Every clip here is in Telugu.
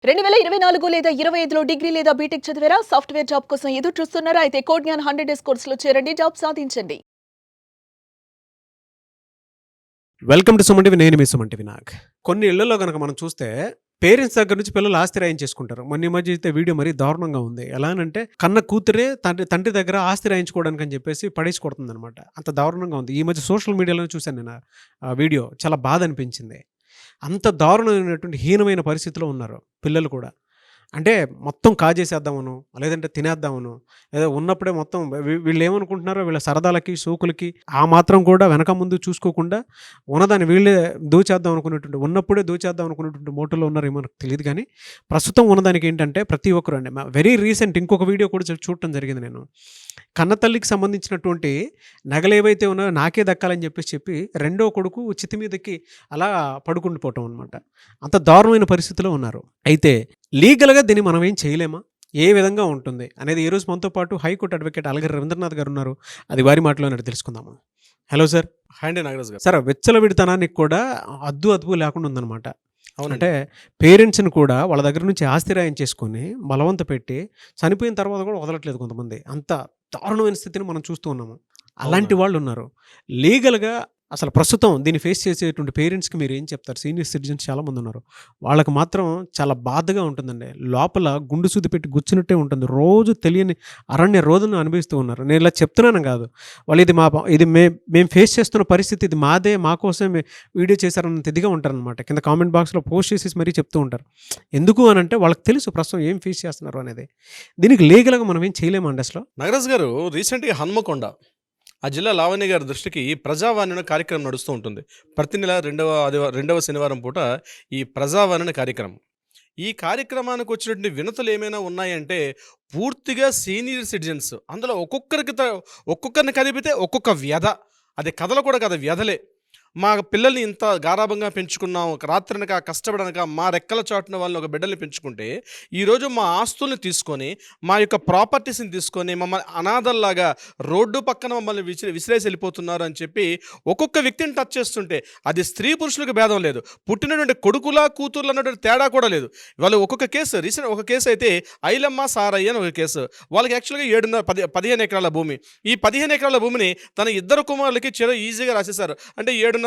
2024 లేదా 25లో డిగ్రీ లేదా బీటెక్ చదివారా? సాఫ్ట్‌వేర్ జాబ్ కోసం ఎదురు చూస్తున్నారా? అయితే కోడ్ జ్ఞాన్ 100 డేస్ కోర్సులో చేరండి. జాబ్ సాధించండి. Welcome to Suman TV. నేను మీ సుమన్ టీవీ నాగ్. కొన్ని ఇళ్లలో గనక మనం చూస్తే పేరెంట్స్ దగ్గర నుంచి పిల్లలు ఆస్తి రాయించేసుకుంటారు. మొన్న ఈ మధ్య అయితే వీడియో మరీ దారుణంగా ఉంది. ఎలా అనంటే కన్న కూతురే తండ్రి దగ్గర ఆస్తి రాయించుకోవడానికి అని చెప్పేసి పడేసి కొడుతుందనమాట. అంత దారుణంగా ఉంది. ఈ మధ్య సోషల్ మీడియాలో చూశాను నేను ఆ వీడియో. చాలా బాధ అనిపించింది. అంత దారుణమైనటువంటి హీనమైన పరిస్థితిలో ఉన్నారు పిల్లలు కూడా. అంటే మొత్తం కాజేసేద్దామనో, లేదంటే తినేద్దామనో, లేదా ఉన్నప్పుడే మొత్తం వీళ్ళు ఏమనుకుంటున్నారో వీళ్ళ సరదాలకి, సోకులకి ఆ మాత్రం కూడా వెనక ముందు చూసుకోకుండా ఉన్నదాన్ని వీళ్ళే దోచేద్దాం అనుకునేటువంటి, ఉన్నప్పుడే దోచేద్దాం అనుకునేటువంటి మోటోలో ఉన్నారేమో నాకు తెలియదు. కానీ ప్రస్తుతం ఉన్నదానికి ఏంటంటే ప్రతి ఒక్కరు అండి, వెరీ రీసెంట్ ఇంకొక వీడియో కూడా చూడటం జరిగింది నేను. కన్నతల్లికి సంబంధించినటువంటి నగలు ఏవైతే ఉన్నాయో నాకే దక్కాలని చెప్పి రెండో కొడుకు చితి మీదకి అలా పడుకుండిపోవటం అనమాట. అంత దారుణమైన పరిస్థితిలో ఉన్నారు. అయితే లీగల్గా దీన్ని మనం ఏం చేయలేమా? ఏ విధంగా ఉంటుంది అనేది ఈరోజు మనతో పాటు హైకోర్టు అడ్వకేట్ అలగరి రవీంద్రనాథ్ గారు ఉన్నారు. అది వారి మాటలోనే తెలుసుకుందాము. Hello sir. హ్యాండీ నాగరాజ్ గారు. సార్, విచ్చలవిడితనానికి కూడా అదుపు లేకుండా ఉందన్నమాట. అవునండి. అంటే పేరెంట్స్ని కూడా వాళ్ళ దగ్గర నుంచి ఆస్తి రాయించేసుకొని బలవంత పెట్టి చనిపోయిన తర్వాత కూడా వదలట్లేదు కొంతమంది. అంత దారుణమైన స్థితిని మనం చూస్తూ ఉన్నాము. అలాంటి వాళ్ళు ఉన్నారు. లీగల్గా అసలు ప్రస్తుతం దీన్ని ఫేస్ చేసేటువంటి పేరెంట్స్కి మీరు ఏం చెప్తారు? సీనియర్ సిటిజన్స్ చాలామంది ఉన్నారు. వాళ్ళకి మాత్రం చాలా బాధగా ఉంటుందండి. లోపల గుండు సూది పెట్టి గుచ్చినట్టే ఉంటుంది. రోజు తెలియని అరణ్య రోజును అనుభవిస్తూ ఉన్నారు. నేను ఇలా చెప్తున్నాను కాదు, వాళ్ళు మేము ఫేస్ చేస్తున్న పరిస్థితి, ఇది మాదే, మా కోసమే వీడియో చేశారన్నంత ఇదిగా ఉంటారనమాట. కింద కామెంట్ బాక్స్లో పోస్ట్ చేసేసి మరీ చెప్తూ ఉంటారు. ఎందుకు అని అంటే వాళ్ళకి తెలుసు ప్రస్తుతం ఏం ఫేస్ చేస్తున్నారు అనేది. దీనికి లీగల్గా మనం ఏం చేయలేమండి అసలు. నాగరాజ్ గారు, రీసెంట్గా హన్మకొండ ఆ జిల్లా లావణ్య గారి దృష్టికి ప్రజావాణి అనే కార్యక్రమం నడుస్తూ ఉంటుంది. ప్రతి నెల రెండవ శనివారం పూట ఈ ప్రజావాణి అనే కార్యక్రమం. ఈ కార్యక్రమానికి వచ్చినటువంటి వినతులు ఏమైనా ఉన్నాయంటే పూర్తిగా సీనియర్ సిటిజన్స్, అందులో ఒక్కొక్కరిని కలిపితే ఒక్కొక్క వ్యధ. అది కథలు కూడా కదా, వ్యధలే. మా పిల్లల్ని ఇంత గారాభంగా పెంచుకున్నాం, రాత్రనక కష్టపడనక మా రెక్కల చాటున వాళ్ళని ఒక బిడ్డల్ని పెంచుకుంటే ఈరోజు మా ఆస్తుల్ని తీసుకొని, మా యొక్క ప్రాపర్టీస్ని తీసుకొని మమ్మల్ని అనాథల్లాగా రోడ్డు పక్కన మమ్మల్ని విసిరేసి వెళ్ళిపోతున్నారు అని చెప్పి ఒక్కొక్క వ్యక్తిని టచ్ చేస్తుంటే అది స్త్రీ పురుషులకు భేదం లేదు, పుట్టినటువంటి కొడుకులా కూతుర్లు అన్నటువంటి తేడా కూడా లేదు. వాళ్ళు ఒక్కొక్క కేసు, రీసెంట్ ఒక కేసు అయితే ఐలమ్మ సారయ్య అని ఒక కేసు. వాళ్ళకి యాక్చువల్గా 15 ఎకరాల భూమి. ఈ 15 ఎకరాల భూమిని తన ఇద్దరు కుమారులకి ఈజీగా రాసేశారు. అంటే 7.5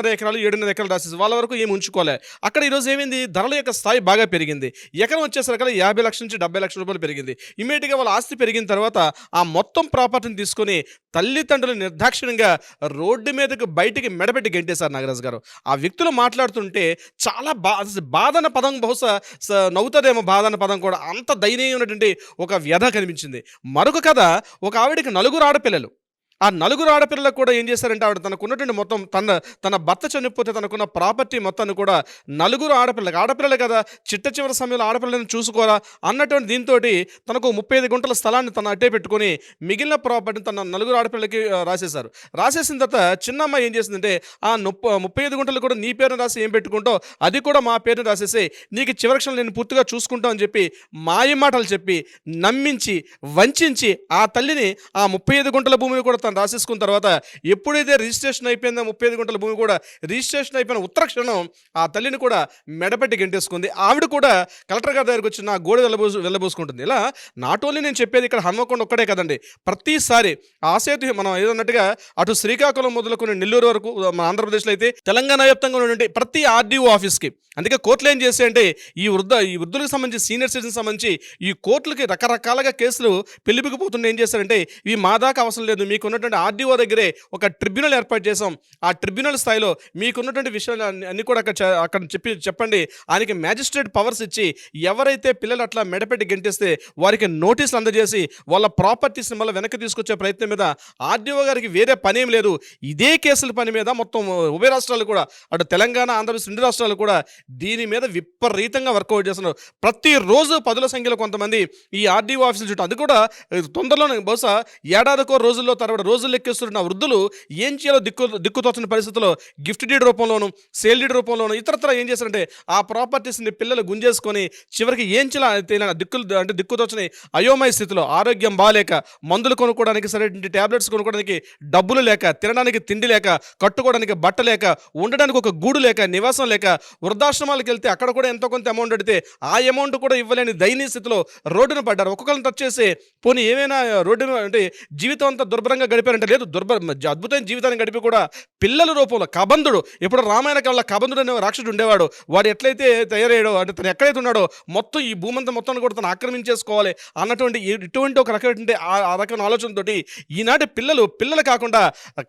ఎకరాలు రాసేసి వాళ్ళ వరకు ఏమి ఉంచుకోలే. అక్కడ ఈరోజు ఏమైంది, ధరల యొక్క స్థాయి బాగా పెరిగింది. ఎకరం వచ్చేసరికి 50 లక్షల నుంచి 70 లక్షల రూపాయలు పెరిగింది. ఇమీడియట్గా వాళ్ళ ఆస్తి పెరిగిన తర్వాత ఆ మొత్తం ప్రాపర్టీని తీసుకొని తల్లిదండ్రులు నిర్దాక్షిణ్యంగా రోడ్డు మీదకి బయటికి మెడపెట్టి గెంటేశారు నాగరాజ్ గారు. ఆ వ్యక్తులు మాట్లాడుతుంటే చాలా బాధన పదం, బహుశా నవ్వుతుందేమో బాధన పదం కూడా, అంత దయనీయమైనటువంటి ఒక వ్యధ కనిపించింది. మరొక కథ, ఒక ఆవిడికి 4 ఆడపిల్లలు. ఆ 4 ఆడపిల్లలకు కూడా ఏం చేశారంటే ఆవిడ తనకున్నటువంటి మొత్తం తన భర్త చనిపోతే తనకున్న ప్రాపర్టీ మొత్తాన్ని కూడా 4 ఆడపిల్లలే కదా, చిట్ట చివరి సమయంలో ఆడపిల్లలను చూసుకోరా అన్నటువంటి దీంతో తనకు 35 గుంటల స్థలాన్ని తను అట్టే పెట్టుకొని మిగిలిన ప్రాపర్టీని తన 4 ఆడపిల్లలకి రాసేశారు. రాసేసిన తర్వాత చిన్నమ్మ ఏం చేసిందంటే ఆ 35 గుంటలు కూడా నీ పేరును రాసి ఏం పెట్టుకుంటావు, అది కూడా మా పేరును రాసేసి నీకు చివరక్షణం నేను పూర్తిగా చూసుకుంటాం అని చెప్పి మాయ మాటలు చెప్పి నమ్మించి వంచి ఆ తల్లిని ఆ 35 గుంటల భూమిని కూడా రాసేసుకున్న తర్వాత ఎప్పుడైతే రిజిస్ట్రేషన్ అయిపోయిందో 35 గుంటల భూమి కూడా రిజిస్ట్రేషన్ అయిపోయిన ఉత్తర క్షణం ఆ తల్లిని కూడా మెడపెట్టి గెంటేసుకుంది. ఆవిడ కూడా కలెక్టర్ గారి దగ్గరికి వచ్చి నా గోడ వెళ్ళబోసుకుంటుంది. ఇలా నాట్ ఓన్లీ నేను చెప్పేది ఇక్కడ హన్మకొండ ఒక్కడే కదండి, ప్రతిసారి ఆసేతు మనం ఏదన్నట్టుగా అటు శ్రీకాకుళం మొదలుకొని నెల్లూరు వరకు మన ఆంధ్రప్రదేశ్లో అయితే తెలంగాణ వ్యాప్తంగా ఉన్నటువంటి ప్రతి ఆర్డీఓ ఆఫీస్కి, అందుకే కోర్టులు ఏం చేస్తే అంటే ఈ వృద్ధులకు సంబంధించి సీనియర్ సిటిజన్ సంబంధించి ఈ కోర్టులకి రకరకాలుగా కేసులు పెళ్లిపికిపోతుంటే ఏం చేస్తారంటే ఇవి మా దాకా అవసరం లేదు, మీకు ఉన్నటువంటి ఆర్డీఓ దగ్గరే ఒక ట్రిబ్యునల్ ఏర్పాటు చేసాం, ఆ ట్రిబ్యునల్ స్థాయిలో మీకున్నటువంటి విషయాలు అన్ని కూడా అక్కడ చెప్పండి. ఆయనకి మ్యాజిస్ట్రేట్ పవర్స్ ఇచ్చి ఎవరైతే పిల్లలు అట్లా మెడపెట్టి గెంటేస్తే వారికి నోటీసులు అందజేసి వాళ్ళ ప్రాపర్టీస్ని మళ్ళీ వెనక్కి తీసుకొచ్చే ప్రయత్నం మీద ఆర్డీఓ గారికి వేరే పనేం లేదు. ఇదే కేసుల పని మీద మొత్తం ఉభయ రాష్ట్రాలు కూడా, అటు తెలంగాణ, ఆంధ్రప్రదేశ్ 2 రాష్ట్రాలు కూడా దీని మీద విపరీతంగా వర్కౌట్ చేస్తున్నారు. ప్రతిరోజు 10ల సంఖ్యలో కొంతమంది ఈ ఆర్డీఓ ఆఫీసులు చుట్టూ, అది కూడా తొందరలోనే బహుశా ఏడాదికో రోజుల్లో తరబడి రోజులు లెక్కేస్తున్న వృద్ధులు ఏం చేయాలో దిక్కుతోచని పరిస్థితుల్లో గిఫ్ట్ డీడ్ రూపంలోను, సేల్ డీడ్ రూపంలోను ఇతరత్ర ఏం చేశారంటే ఆ ప్రాపర్టీస్ని పిల్లలు గుంజేసుకొని చివరికి ఏం చేయాలి దిక్కుతోచని అయోమయ స్థితిలో, ఆరోగ్యం బాగాలేక, మందులు కొనుక్కోవడానికి సరైన ట్యాబ్లెట్స్ కొనుక్కోవడానికి డబ్బులు లేక, తినడానికి తిండి లేక, కట్టుకోవడానికి బట్ట లేక, ఉండడానికి ఒక గూడు లేక, నివాసం లేక, వృద్ధాశ్రమాలకు వెళ్తే అక్కడ కూడా ఎంతో కొంత అమౌంట్ అడితే ఆ అమౌంట్ కూడా ఇవ్వలేని దయనీయ స్థితిలో రోడ్డున పడ్డారు. ఒక్కొక్కరిని టచ్ చేసి పోనీ ఏమైనా రోడ్డున అంటే జీవితం అంతా దుర్భరంగా గడిపారంటే లేదు, అద్భుతమైన జీవితాన్ని గడిపి కూడా పిల్లల రూపంలో కబంధుడు, ఇప్పుడు రామాయణ కాలంలో కబంధుడు అనే రాక్షసుడు ఉండేవాడు. వాడు ఎట్లయితే తయారయ్యాడో అంటే తను ఎక్కడైతే ఉన్నాడో మొత్తం ఈ భూమంతా మొత్తాన్ని కూడా తను ఆక్రమించేసుకోవాలి అన్నటువంటి ఇటువంటి ఒక రకమైన ఆ రకమైన ఆలోచనతోటి ఈనాటి పిల్లలు కాకుండా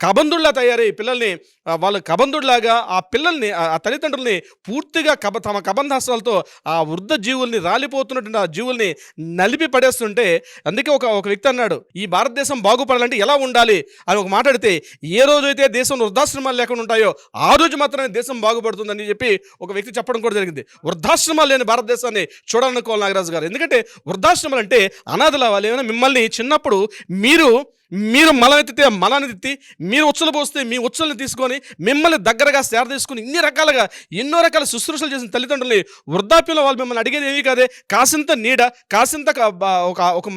కబంధుడిలా తయారై పిల్లల్ని వాళ్ళు కబంధుడిలాగా ఆ పిల్లల్ని ఆ తల్లిదండ్రుల్ని పూర్తిగా తమ కబంధాస్త్రాలతో ఆ వృద్ధ జీవుల్ని రాలిపోతున్నటువంటి ఆ జీవుల్ని నలిపి పడేస్తుంటే, అందుకే ఒక వ్యక్తి అన్నాడు, ఈ భారతదేశం బాగుపడాలంటే ఎలా ఉండాలి అని ఒక మాట్లాడితే, ఏ రోజైతే దేశంలో వృద్ధాశ్రమాలు లేకుండా ఉంటాయో ఆ రోజు మాత్రమే దేశం బాగుపడుతుందని చెప్పి ఒక వ్యక్తి చెప్పడం కూడా జరిగింది. వృద్ధాశ్రమాలు లేని భారతదేశాన్ని చూడాలనుకోవాలి నాగరాజు గారు. ఎందుకంటే వృద్ధాశ్రమాలు అంటే అనాథల వాళ్ళు ఏమైనా మిమ్మల్ని చిన్నప్పుడు మీరు మలమెత్తితే మలాన్ని తిత్తి, మీరు ఉచ్చలు పోస్తే మీ ఉచ్చల్ని తీసుకొని మిమ్మల్ని దగ్గరగా సేర తీసుకుని ఎన్నో రకాల శుశ్రూషలు చేసిన తల్లిదండ్రులని వృద్ధాప్యంలో వాళ్ళు మిమ్మల్ని అడిగేది ఏమీ కాదే, కాసింత నీడ, కాసింత ఒక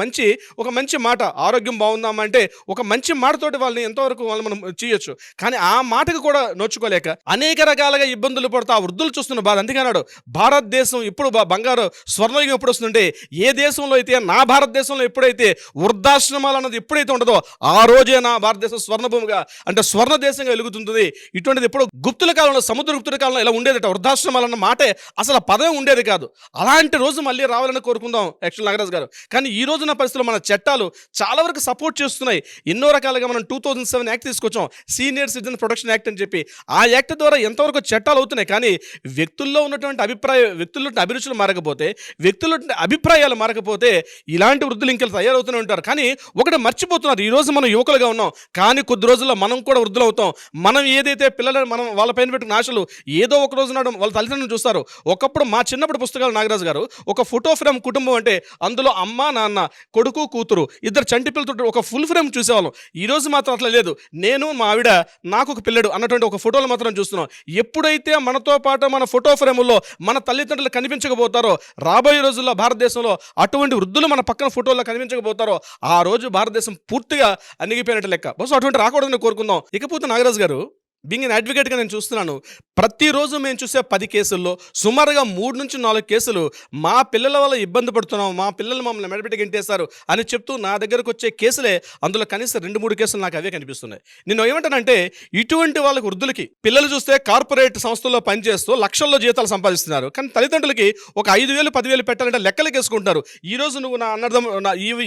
మంచి మాట, ఆరోగ్యం బాగుందామా అంటే ఒక మంచి మాటతోటి వాళ్ళని ఎంతవరకు వాళ్ళు మనం చేయొచ్చు. కానీ ఆ మాటకు కూడా నోచుకోలేక అనేక రకాలుగా ఇబ్బందులు పడుతూ ఆ వృద్ధులు చూస్తున్న బాధ. అందుకే అన్నాడు, భారతదేశం ఇప్పుడు బంగారు స్వర్ణయుగం ఎప్పుడు వస్తుందంటే, ఏ దేశంలో అయితే నా భారతదేశంలో ఎప్పుడైతే వృద్ధాశ్రమాలు అన్నది ఎప్పుడైతే ఉండదో ఆ రోజే నా భారతదేశం స్వర్ణభూమిగా అంటే స్వర్ణ దేశంగా వెలుగుతుంది. ఇటువంటిది ఎప్పుడు గుప్తుల కాలంలో, సముద్ర గుప్తుల కాలంలో ఇలా ఉండేదట. వృద్ధాశ్రమాలు అన్న మాటే అసలు పదం ఉండేది కాదు. అలాంటి రోజు మళ్ళీ రావాలని కోరుకుందాం యాక్చువల్ నాగరాజు గారు. కానీ ఈ రోజున పరిస్థితుల్లో మన చట్టాలు చాలా వరకు సపోర్ట్ చేస్తున్నాయి. ఎన్నో రకాలుగా మనం 2007 యాక్ట్ తీసుకొచ్చాం, సీనియర్ సిటిజన్ ప్రొటెక్షన్ యాక్ట్ అని చెప్పి. ఆ యాక్ట్ ద్వారా ఎంతవరకు చట్టాలు అవుతున్నాయి, కానీ వ్యక్తుల్లో ఉన్నటువంటి వ్యక్తుల్లో అభిరుచులు మారకపోతే, వ్యక్తుల్లో అభిప్రాయాలు మారకపోతే ఇలాంటి వృద్ధులు ఇంకా తయారవుతూనే ఉంటారు. కానీ ఒకటి మర్చిపోతున్నారు, ఈ రోజు మనం యువకులుగా ఉన్నాం, కానీ కొద్ది రోజుల్లో మనం కూడా వృద్ధులు అవుతాం. మనం ఏదైతే పిల్లలను మనం వాళ్ళ పైన పెట్టుకున్న ఆశలు ఏదో ఒక రోజు నాడు వాళ్ళ తల్లిదండ్రులు చూస్తారు. ఒకప్పుడు మా చిన్నప్పుడు పుస్తకాలు నాగరాజు గారు, ఒక ఫోటో ఫ్రేమ్ కుటుంబం అంటే అందులో అమ్మ, నాన్న, కొడుకు, కూతురు, ఇద్దరు చంటి పిల్లలతో ఒక ఫుల్ ఫ్రేమ్ చూసేవాళ్ళం. ఈ రోజు మాత్రం అట్లా లేదు. నేను, మా ఆవిడ, నాకు ఒక పిల్లడు అన్నటువంటి ఒక ఫోటోలు మాత్రం చూస్తున్నాం. ఎప్పుడైతే మనతో పాటు మన ఫోటో ఫ్రేముల్లో మన తల్లిదండ్రులు కనిపించకపోతారో, రాబోయే రోజుల్లో భారతదేశంలో అటువంటి వృద్ధులు మన పక్కన ఫోటోల్లో కనిపించకపోతారో ఆ రోజు భారతదేశం పూర్తిగా అణిగిపోయినట్టు లెక్క. బస్ అటువంటి రాకూడదని కోరుకుందాం. ఇకపోతే నాగరాజు గారు, బీయింగ్ ఎన్ అడ్వకేట్గా నేను చూస్తున్నాను, ప్రతిరోజు మేము చూసే 10 కేసుల్లో సుమారుగా 3 నుంచి 4 కేసులు మా పిల్లల వల్ల ఇబ్బంది పడుతున్నాం, మా పిల్లలు మమ్మల్ని మెడపెట్టి గెంటేశారు అని చెప్తూ నా దగ్గరకు వచ్చే కేసులే. అందులో కనీసం 2-3 కేసులు నాకు అవే కనిపిస్తున్నాయి. నేను ఏమంటానంటే, ఇటువంటి వాళ్ళకి వృద్ధులకి పిల్లలు చూస్తే కార్పొరేట్ సంస్థల్లో పనిచేస్తూ లక్షల్లో జీతాలు సంపాదిస్తున్నారు. కానీ తల్లిదండ్రులకి ఒక 5,000, 10,000 పెట్టాలంటే లెక్కలకి వేసుకుంటారు. ఈ రోజు నువ్వు నా అన్నర్థం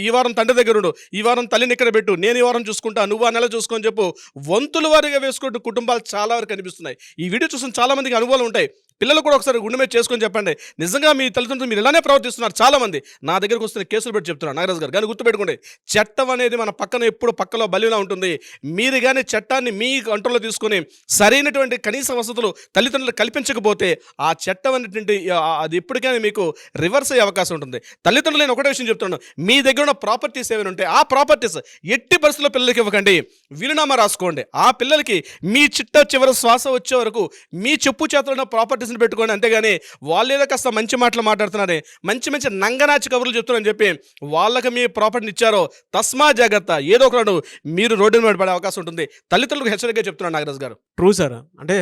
ఈ వారం తండ్రి దగ్గర ఉండు, ఈ వారం తల్లిని ఇక్కడ పెట్టు, నేను ఈ వారం చూసుకుంటా, నువ్వు ఆ నెల చూసుకొని చెప్పు వంతుల వారిగా వేసుకుంటూ కుటుంబాలు చాలా వరకు కనిపిస్తున్నాయి. ఈ వీడియో చూసిన చాలా మందికి అనుభవాలు ఉంటాయి. పిల్లలు కూడా ఒకసారి గుండె మీద చేసుకొని చెప్పండి, నిజంగా మీ తల్లిదండ్రులు మీరు ఇలానే ప్రవర్తిస్తున్నారు. చాలా మంది నా దగ్గరకు వస్తున్న కేసులు పెట్టి చెప్తున్నారు నాగరాజు గారు. కానీ గుర్తుపెట్టుకోండి, చట్టం అనేది మన పక్కన ఎప్పుడు పక్కలో బలిలా ఉంటుంది. మీరు కానీ చట్టాన్ని మీ కంట్రోల్లో తీసుకొని సరైనటువంటి కనీస వసతులు తల్లిదండ్రులు కల్పించకపోతే ఆ చట్టం అనేటువంటి అది ఎప్పటికైనా మీకు రివర్స్ అయ్యే అవకాశం ఉంటుంది. తల్లిదండ్రులు నేను ఒకటే విషయం చెప్తున్నాను, మీ దగ్గర ఉన్న ప్రాపర్టీస్ ఏమైనా ఉంటే ఆ ప్రాపర్టీస్ ఎట్టి పరిస్థితుల్లో పిల్లలకి ఇవ్వకండి, వీలునామా రాసుకోండి. ఆ పిల్లలకి మీ చివరి శ్వాస వచ్చే వరకు మీ చెప్పు చేతుల్లో ప్రాపర్టీస్ పెట్టుకోండి. అంతేగాని వాళ్ళు ఏదో కాస్త మంచి మాటలు మాట్లాడుతున్నారే, మంచి నంగనాచి కబుర్లు చెప్తున్నారని చెప్పి వాళ్ళకి మీ ప్రాపర్టీని ఇచ్చారో తస్మా జాగ్రత్త, ఏదో ఒకడు మీరు రోడ్డు మీద పడే అవకాశం ఉంటుంది. తల్లిదండ్రులకు హెచ్చరికగా చెప్తున్నాను నాగరాజు గారు. True sir. అంటే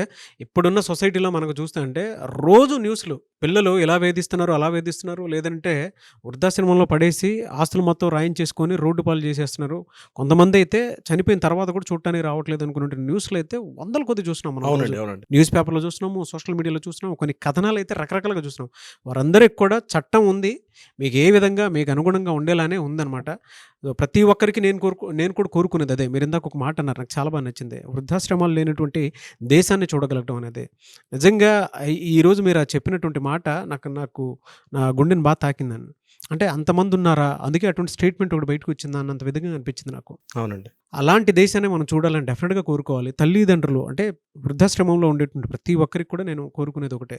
ఇప్పుడున్న సొసైటీలో మనకు చూస్తే అంటే రోజు న్యూస్లు పిల్లలు ఎలా వేధిస్తున్నారు, అలా వేధిస్తున్నారు, లేదంటే వృద్ధాశ్రమంలో పడేసి ఆస్తులు మొత్తం రాయించేసుకొని రోడ్డు పాలు చేసేస్తున్నారు. కొంతమంది అయితే చనిపోయిన తర్వాత కూడా చూడటానికి రావట్లేదు అనుకున్న న్యూస్లు అయితే 100 కొద్ది చూస్తున్నాం మనం. అవునండి. న్యూస్ పేపర్లో చూస్తున్నాము, సోషల్ మీడియాలో చూస్తున్నాము, కొన్ని కథనాలు అయితే రకరకాలుగా చూస్తున్నాం. వారందరికి కూడా చట్టం ఉంది, మీకు ఏ విధంగా మీకు అనుగుణంగా ఉండేలానే ఉందన్నమాట. ప్రతి ఒక్కరికి నేను కూడా కోరుకునేది అదే. మీరు ఇందాక ఒక మాట అన్నారు, నాకు చాలా బాగా నచ్చింది, వృద్ధాశ్రమాలు లేనటువంటి దేశాన్ని చూడగలగడం అనేది. నిజంగా ఈరోజు మీరు చెప్పినటువంటి మాట నాకు నా గుండెని బాగా తాకిందని. అంటే అంతమంది ఉన్నారా, అందుకే అటువంటి స్టేట్మెంట్ ఒకటి బయటకు వచ్చిందా అన్నంత విధంగా అనిపించింది నాకు. అవునండి. అలాంటి దేశాన్ని మనం చూడాలని డెఫినెట్గా కోరుకోవాలి. తల్లిదండ్రులు అంటే వృద్ధాశ్రమంలో ఉండేటువంటి ప్రతి ఒక్కరికి కూడా నేను కోరుకునేది ఒకటే,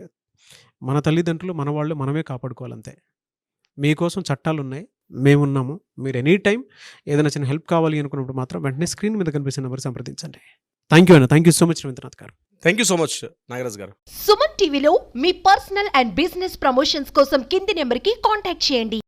మన తల్లిదండ్రులు మన వాళ్ళు మనమే కాపాడుకోవాలి అంతే. మీకోసం చట్టాలు ఉన్నాయి, మేమున్నాము. మీరు ఎనీ టైం ఏదైనా చిన్న హెల్ప్ కావాలి అనుకున్నప్పుడు మాత్రం వెంటనే స్క్రీన్ మీద కనిపిస్తున్న నెంబర్ సంప్రదించండి. థ్యాంక్ యూ అన్న. Thank you so much Ravindranath గారు. Thank you so much Nagaraj గారు. సుమన్ టీవీలో మీ పర్సనల్ అండ్ బిజినెస్ ప్రమోషన్స్ కోసం కింది నెంబర్కి కాంటాక్ట్ చేయండి.